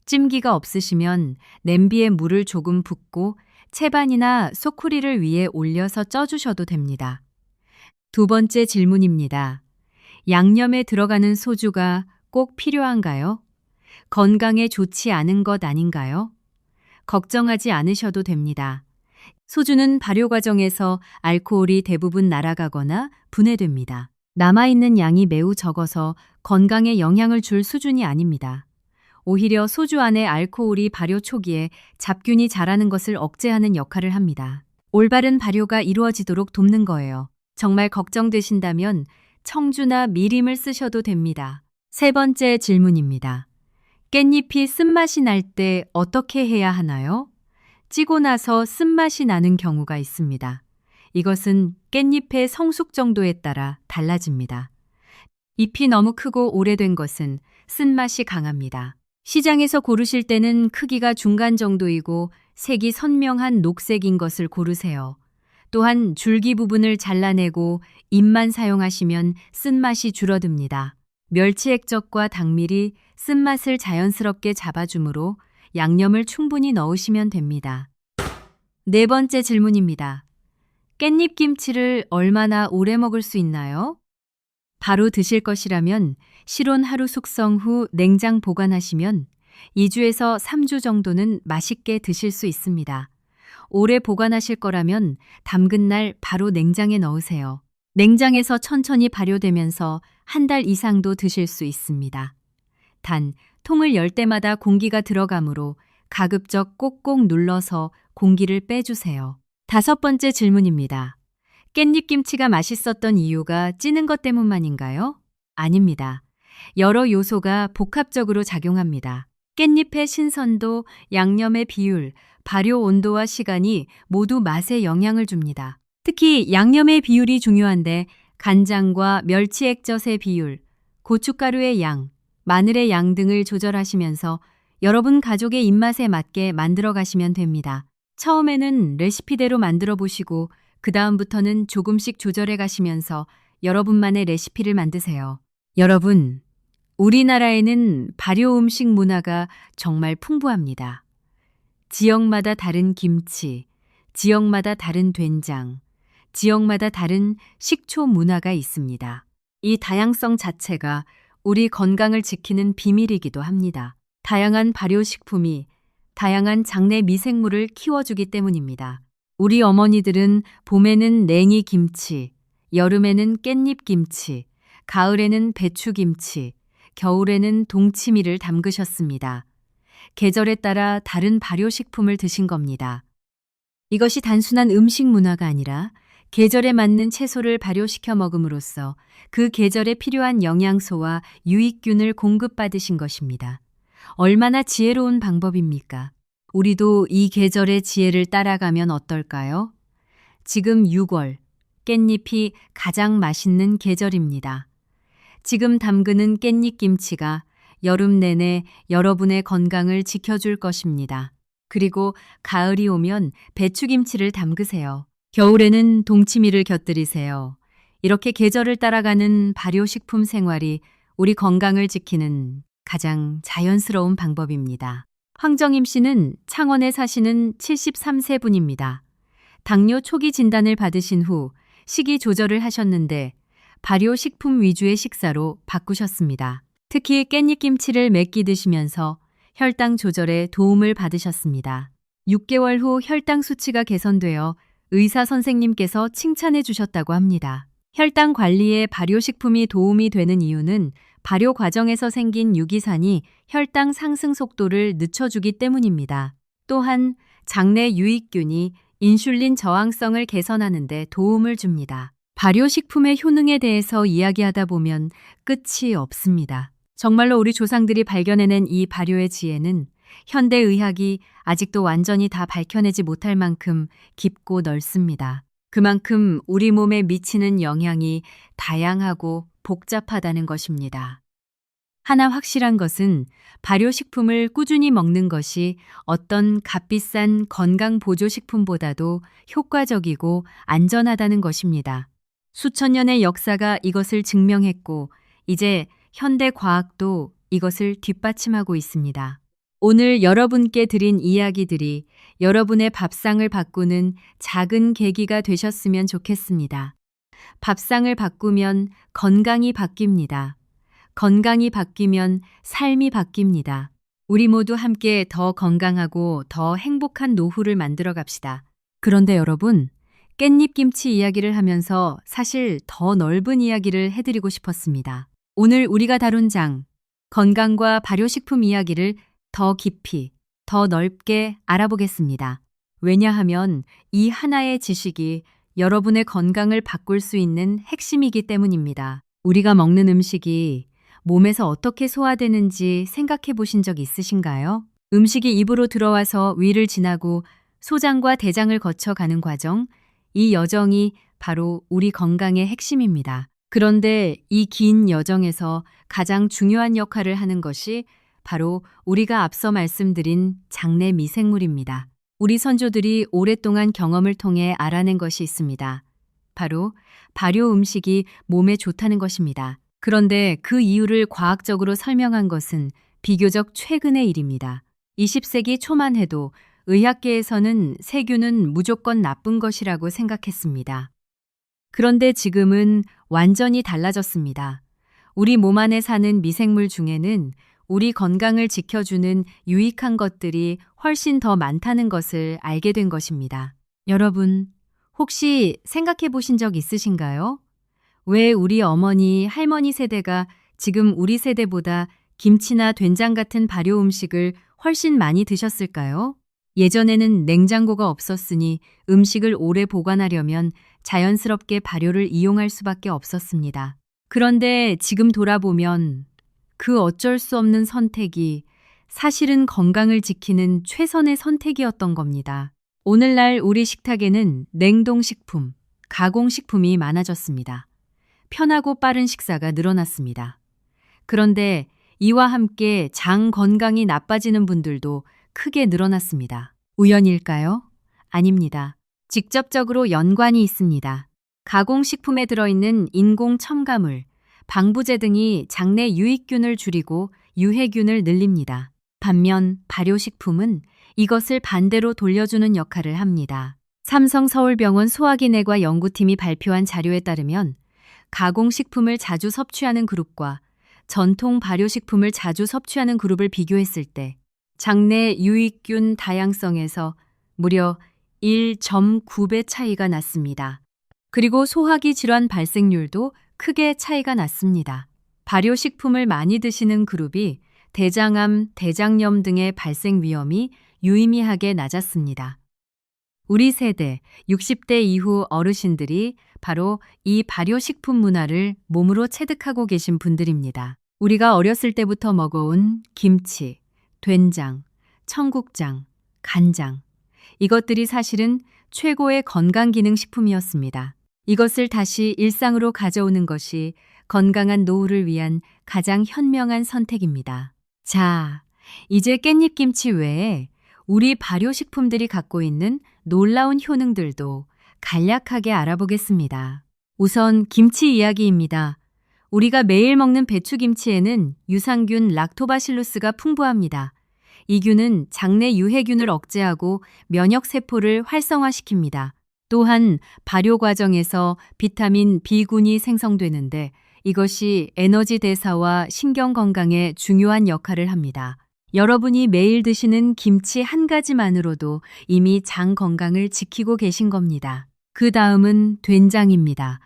찜기가 없으시면 냄비에 물을 조금 붓고 채반이나 소쿠리를 위에 올려서 쪄주셔도 됩니다. 두 번째 질문입니다. 양념에 들어가는 소주가 꼭 필요한가요? 건강에 좋지 않은 것 아닌가요? 걱정하지 않으셔도 됩니다. 소주는 발효 과정에서 알코올이 대부분 날아가거나 분해됩니다. 남아있는 양이 매우 적어서 건강에 영향을 줄 수준이 아닙니다. 오히려 소주 안에 알코올이 발효 초기에 잡균이 자라는 것을 억제하는 역할을 합니다. 올바른 발효가 이루어지도록 돕는 거예요. 정말 걱정되신다면 청주나 미림을 쓰셔도 됩니다. 세 번째 질문입니다. 깻잎이 쓴맛이 날 때 어떻게 해야 하나요? 찌고 나서 쓴맛이 나는 경우가 있습니다. 이것은 깻잎의 성숙 정도에 따라 달라집니다. 잎이 너무 크고 오래된 것은 쓴맛이 강합니다. 시장에서 고르실 때는 크기가 중간 정도이고 색이 선명한 녹색인 것을 고르세요. 또한 줄기 부분을 잘라내고 잎만 사용하시면 쓴맛이 줄어듭니다. 멸치 액젓과 당밀이 쓴맛을 자연스럽게 잡아주므로 양념을 충분히 넣으시면 됩니다. 네 번째 질문입니다. 깻잎김치를 얼마나 오래 먹을 수 있나요? 바로 드실 것이라면 실온 하루 숙성 후 냉장 보관하시면 2주에서 3주 정도는 맛있게 드실 수 있습니다. 오래 보관하실 거라면 담근 날 바로 냉장에 넣으세요. 냉장에서 천천히 발효되면서 한 달 이상도 드실 수 있습니다. 단, 통을 열 때마다 공기가 들어가므로 가급적 꼭꼭 눌러서 공기를 빼주세요. 다섯 번째 질문입니다. 깻잎김치가 맛있었던 이유가 찌는 것 때문만인가요? 아닙니다. 여러 요소가 복합적으로 작용합니다. 깻잎의 신선도, 양념의 비율, 발효 온도와 시간이 모두 맛에 영향을 줍니다. 특히 양념의 비율이 중요한데 간장과 멸치 액젓의 비율, 고춧가루의 양, 마늘의 양 등을 조절하시면서 여러분 가족의 입맛에 맞게 만들어 가시면 됩니다. 처음에는 레시피대로 만들어 보시고 그 다음부터는 조금씩 조절해 가시면서 여러분만의 레시피를 만드세요. 여러분, 우리나라에는 발효 음식 문화가 정말 풍부합니다. 지역마다 다른 김치, 지역마다 다른 된장, 지역마다 다른 식초 문화가 있습니다. 이 다양성 자체가 우리 건강을 지키는 비밀이기도 합니다. 다양한 발효식품이 다양한 장내 미생물을 키워주기 때문입니다. 우리 어머니들은 봄에는 냉이 김치, 여름에는 깻잎 김치, 가을에는 배추김치, 겨울에는 동치미를 담그셨습니다. 계절에 따라 다른 발효식품을 드신 겁니다. 이것이 단순한 음식 문화가 아니라 계절에 맞는 채소를 발효시켜 먹음으로써 그 계절에 필요한 영양소와 유익균을 공급받으신 것입니다. 얼마나 지혜로운 방법입니까? 우리도 이 계절의 지혜를 따라가면 어떨까요? 지금 6월, 깻잎이 가장 맛있는 계절입니다. 지금 담그는 깻잎김치가 여름 내내 여러분의 건강을 지켜줄 것입니다. 그리고 가을이 오면 배추김치를 담그세요. 겨울에는 동치미를 곁들이세요. 이렇게 계절을 따라가는 발효식품 생활이 우리 건강을 지키는 가장 자연스러운 방법입니다. 황정임 씨는 창원에 사시는 73세 분입니다. 당뇨 초기 진단을 받으신 후 식이 조절을 하셨는데 발효식품 위주의 식사로 바꾸셨습니다. 특히 깻잎김치를 몇 끼 드시면서 혈당 조절에 도움을 받으셨습니다. 6개월 후 혈당 수치가 개선되어 의사 선생님께서 칭찬해 주셨다고 합니다. 혈당 관리에 발효식품이 도움이 되는 이유는 발효 과정에서 생긴 유기산이 혈당 상승 속도를 늦춰주기 때문입니다. 또한 장내 유익균이 인슐린 저항성을 개선하는 데 도움을 줍니다. 발효식품의 효능에 대해서 이야기하다 보면 끝이 없습니다. 정말로 우리 조상들이 발견해낸 이 발효의 지혜는 현대의학이 아직도 완전히 다 밝혀내지 못할 만큼 깊고 넓습니다. 그만큼 우리 몸에 미치는 영향이 다양하고 복잡하다는 것입니다. 하나 확실한 것은 발효식품을 꾸준히 먹는 것이 어떤 값비싼 건강보조식품보다도 효과적이고 안전하다는 것입니다. 수천 년의 역사가 이것을 증명했고 이제 현대 과학도 이것을 뒷받침하고 있습니다. 오늘 여러분께 드린 이야기들이 여러분의 밥상을 바꾸는 작은 계기가 되셨으면 좋겠습니다. 밥상을 바꾸면 건강이 바뀝니다. 건강이 바뀌면 삶이 바뀝니다. 우리 모두 함께 더 건강하고 더 행복한 노후를 만들어 갑시다. 그런데 여러분, 깻잎김치 이야기를 하면서 사실 더 넓은 이야기를 해드리고 싶었습니다. 오늘 우리가 다룬 장, 건강과 발효식품 이야기를 더 깊이, 더 넓게 알아보겠습니다. 왜냐하면 이 하나의 지식이 여러분의 건강을 바꿀 수 있는 핵심이기 때문입니다. 우리가 먹는 음식이 몸에서 어떻게 소화되는지 생각해 보신 적 있으신가요? 음식이 입으로 들어와서 위를 지나고 소장과 대장을 거쳐 가는 과정, 이 여정이 바로 우리 건강의 핵심입니다. 그런데 이 긴 여정에서 가장 중요한 역할을 하는 것이 바로 우리가 앞서 말씀드린 장내 미생물입니다. 우리 선조들이 오랫동안 경험을 통해 알아낸 것이 있습니다. 바로 발효 음식이 몸에 좋다는 것입니다. 그런데 그 이유를 과학적으로 설명한 것은 비교적 최근의 일입니다. 20세기 초만 해도 의학계에서는 세균은 무조건 나쁜 것이라고 생각했습니다. 그런데 지금은 완전히 달라졌습니다. 우리 몸 안에 사는 미생물 중에는 우리 건강을 지켜주는 유익한 것들이 훨씬 더 많다는 것을 알게 된 것입니다. 여러분, 혹시 생각해 보신 적 있으신가요? 왜 우리 어머니, 할머니 세대가 지금 우리 세대보다 김치나 된장 같은 발효 음식을 훨씬 많이 드셨을까요? 예전에는 냉장고가 없었으니 음식을 오래 보관하려면 자연스럽게 발효를 이용할 수밖에 없었습니다. 그런데 지금 돌아보면 그 어쩔 수 없는 선택이 사실은 건강을 지키는 최선의 선택이었던 겁니다. 오늘날 우리 식탁에는 냉동식품, 가공식품이 많아졌습니다. 편하고 빠른 식사가 늘어났습니다. 그런데 이와 함께 장 건강이 나빠지는 분들도 크게 늘어났습니다. 우연일까요? 아닙니다. 직접적으로 연관이 있습니다. 가공식품에 들어있는 인공 첨가물, 방부제 등이 장내 유익균을 줄이고 유해균을 늘립니다. 반면 발효식품은 이것을 반대로 돌려주는 역할을 합니다. 삼성서울병원 소화기내과 연구팀이 발표한 자료에 따르면 가공식품을 자주 섭취하는 그룹과 전통 발효식품을 자주 섭취하는 그룹을 비교했을 때 장내 유익균 다양성에서 무려 1.9배 차이가 났습니다. 그리고 소화기 질환 발생률도 크게 차이가 났습니다. 발효식품을 많이 드시는 그룹이 대장암, 대장염 등의 발생 위험이 유의미하게 낮았습니다. 우리 세대 60대 이후 어르신들이 바로 이 발효식품 문화를 몸으로 체득하고 계신 분들입니다. 우리가 어렸을 때부터 먹어온 김치, 된장, 청국장, 간장, 이것들이 사실은 최고의 건강기능식품이었습니다. 이것을 다시 일상으로 가져오는 것이 건강한 노후를 위한 가장 현명한 선택입니다. 자, 이제 깻잎김치 외에 우리 발효식품들이 갖고 있는 놀라운 효능들도 간략하게 알아보겠습니다. 우선 김치 이야기입니다. 우리가 매일 먹는 배추김치에는 유산균 락토바실루스가 풍부합니다. 이 균은 장내 유해균을 억제하고 면역세포를 활성화시킵니다. 또한 발효 과정에서 비타민 B군이 생성되는데 이것이 에너지 대사와 신경 건강에 중요한 역할을 합니다. 여러분이 매일 드시는 김치 한 가지만으로도 이미 장 건강을 지키고 계신 겁니다. 그 다음은 된장입니다.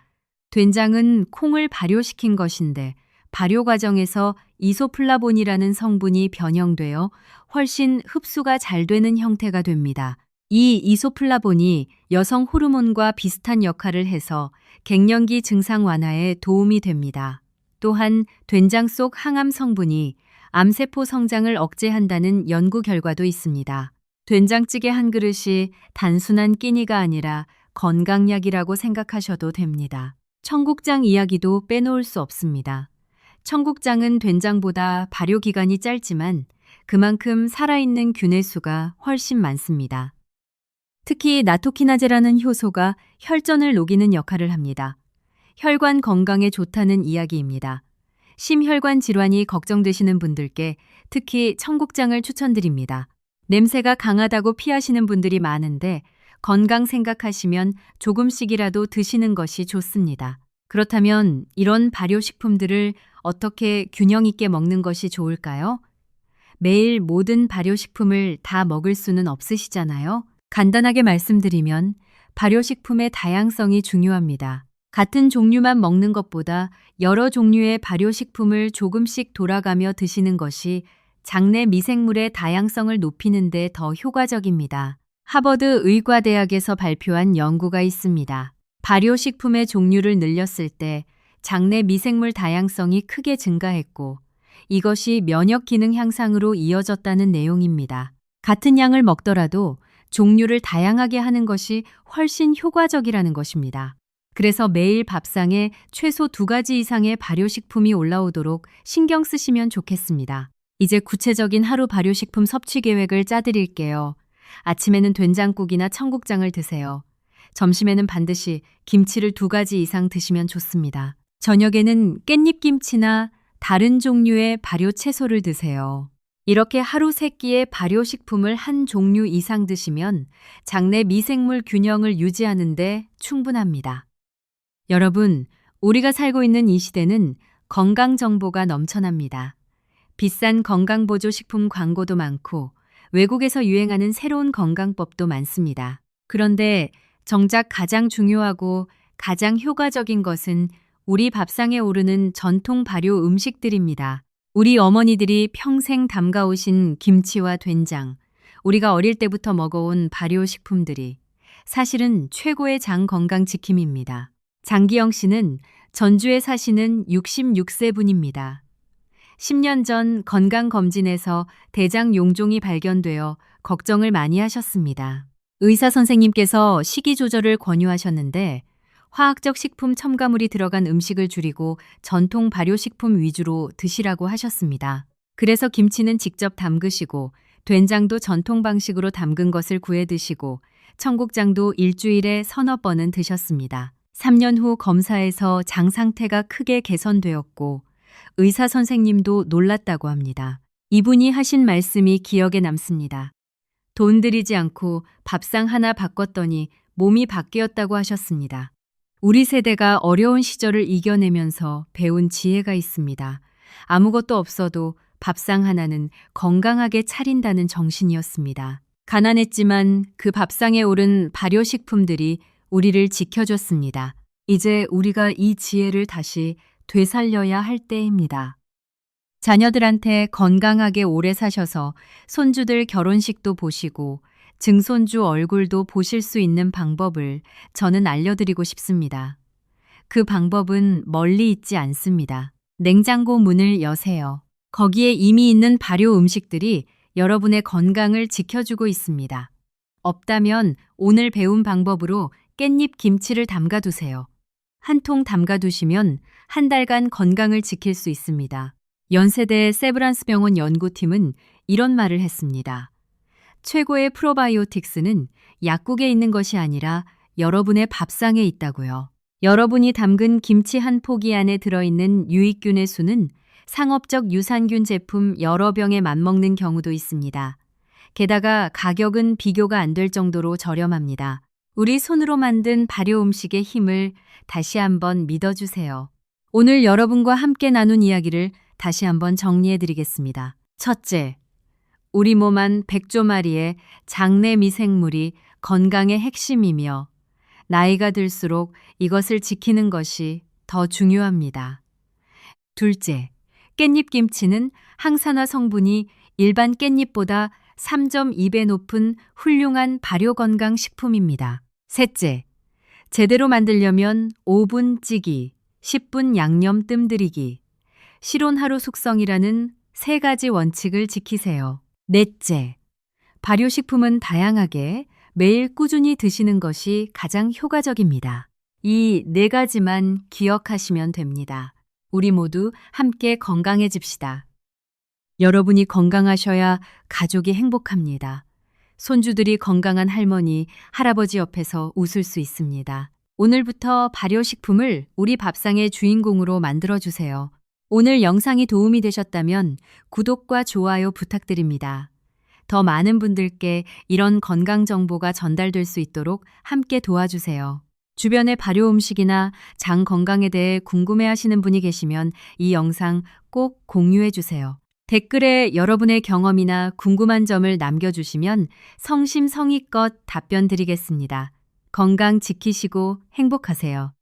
된장은 콩을 발효시킨 것인데 발효 과정에서 이소플라본이라는 성분이 변형되어 훨씬 흡수가 잘 되는 형태가 됩니다. 이 이소플라본이 여성 호르몬과 비슷한 역할을 해서 갱년기 증상 완화에 도움이 됩니다. 또한 된장 속 항암 성분이 암세포 성장을 억제한다는 연구 결과도 있습니다. 된장찌개 한 그릇이 단순한 끼니가 아니라 건강약이라고 생각하셔도 됩니다. 청국장 이야기도 빼놓을 수 없습니다. 청국장은 된장보다 발효 기간이 짧지만 그만큼 살아있는 균의 수가 훨씬 많습니다. 특히 나토키나제라는 효소가 혈전을 녹이는 역할을 합니다. 혈관 건강에 좋다는 이야기입니다. 심혈관 질환이 걱정되시는 분들께 특히 청국장을 추천드립니다. 냄새가 강하다고 피하시는 분들이 많은데 건강 생각하시면 조금씩이라도 드시는 것이 좋습니다. 그렇다면 이런 발효식품들을 어떻게 균형 있게 먹는 것이 좋을까요? 매일 모든 발효식품을 다 먹을 수는 없으시잖아요. 간단하게 말씀드리면 발효식품의 다양성이 중요합니다. 같은 종류만 먹는 것보다 여러 종류의 발효식품을 조금씩 돌아가며 드시는 것이 장내 미생물의 다양성을 높이는 데 더 효과적입니다. 하버드 의과대학에서 발표한 연구가 있습니다. 발효식품의 종류를 늘렸을 때 장내 미생물 다양성이 크게 증가했고 이것이 면역 기능 향상으로 이어졌다는 내용입니다. 같은 양을 먹더라도 종류를 다양하게 하는 것이 훨씬 효과적이라는 것입니다. 그래서 매일 밥상에 최소 2가지 이상의 발효식품이 올라오도록 신경 쓰시면 좋겠습니다. 이제 구체적인 하루 발효식품 섭취 계획을 짜드릴게요. 아침에는 된장국이나 청국장을 드세요. 점심에는 반드시 김치를 2가지 이상 드시면 좋습니다. 저녁에는 깻잎김치나 다른 종류의 발효 채소를 드세요. 이렇게 하루 3끼의 발효식품을 한 종류 이상 드시면 장내 미생물 균형을 유지하는 데 충분합니다. 여러분, 우리가 살고 있는 이 시대는 건강 정보가 넘쳐납니다. 비싼 건강보조식품 광고도 많고 외국에서 유행하는 새로운 건강법도 많습니다. 그런데 정작 가장 중요하고 가장 효과적인 것은 우리 밥상에 오르는 전통 발효 음식들입니다. 우리 어머니들이 평생 담가오신 김치와 된장, 우리가 어릴 때부터 먹어온 발효식품들이 사실은 최고의 장 건강 지킴입니다. 장기영 씨는 전주에 사시는 66세 분입니다. 10년 전 건강검진에서 대장 용종이 발견되어 걱정을 많이 하셨습니다. 의사 선생님께서 식이 조절을 권유하셨는데 화학적 식품 첨가물이 들어간 음식을 줄이고 전통 발효식품 위주로 드시라고 하셨습니다. 그래서 김치는 직접 담그시고 된장도 전통 방식으로 담근 것을 구해 드시고 청국장도 일주일에 3-4번은 드셨습니다. 3년 후 검사에서 장 상태가 크게 개선되었고 의사 선생님도 놀랐다고 합니다. 이분이 하신 말씀이 기억에 남습니다. 돈 들이지 않고 밥상 하나 바꿨더니 몸이 바뀌었다고 하셨습니다. 우리 세대가 어려운 시절을 이겨내면서 배운 지혜가 있습니다. 아무것도 없어도 밥상 하나는 건강하게 차린다는 정신이었습니다. 가난했지만 그 밥상에 오른 발효식품들이 우리를 지켜줬습니다. 이제 우리가 이 지혜를 다시 되살려야 할 때입니다. 자녀들한테 건강하게 오래 사셔서 손주들 결혼식도 보시고 증손주 얼굴도 보실 수 있는 방법을 저는 알려드리고 싶습니다. 그 방법은 멀리 있지 않습니다. 냉장고 문을 여세요. 거기에 이미 있는 발효 음식들이 여러분의 건강을 지켜주고 있습니다. 없다면 오늘 배운 방법으로 깻잎 김치를 담가두세요. 한 통 담가두시면 한 달간 건강을 지킬 수 있습니다. 연세대 세브란스 병원 연구팀은 이런 말을 했습니다. 최고의 프로바이오틱스는 약국에 있는 것이 아니라 여러분의 밥상에 있다고요. 여러분이 담근 김치 한 포기 안에 들어있는 유익균의 수는 상업적 유산균 제품 여러 병에 맞먹는 경우도 있습니다. 게다가 가격은 비교가 안 될 정도로 저렴합니다. 우리 손으로 만든 발효 음식의 힘을 다시 한번 믿어주세요. 오늘 여러분과 함께 나눈 이야기를 다시 한번 정리해드리겠습니다. 첫째, 우리 몸 안 100조 마리의 장내 미생물이 건강의 핵심이며 나이가 들수록 이것을 지키는 것이 더 중요합니다. 둘째, 깻잎김치는 항산화 성분이 일반 깻잎보다 3.2배 높은 훌륭한 발효 건강 식품입니다. 셋째, 제대로 만들려면 5분 찌기, 10분 양념 뜸들이기, 실온 하루 숙성이라는 3가지 원칙을 지키세요. 넷째, 발효식품은 다양하게 매일 꾸준히 드시는 것이 가장 효과적입니다. 이 4가지만 기억하시면 됩니다. 우리 모두 함께 건강해집시다. 여러분이 건강하셔야 가족이 행복합니다. 손주들이 건강한 할머니, 할아버지 옆에서 웃을 수 있습니다. 오늘부터 발효식품을 우리 밥상의 주인공으로 만들어주세요. 오늘 영상이 도움이 되셨다면 구독과 좋아요 부탁드립니다. 더 많은 분들께 이런 건강 정보가 전달될 수 있도록 함께 도와주세요. 주변의 발효 음식이나 장 건강에 대해 궁금해하시는 분이 계시면 이 영상 꼭 공유해 주세요. 댓글에 여러분의 경험이나 궁금한 점을 남겨주시면 성심성의껏 답변 드리겠습니다. 건강 지키시고 행복하세요.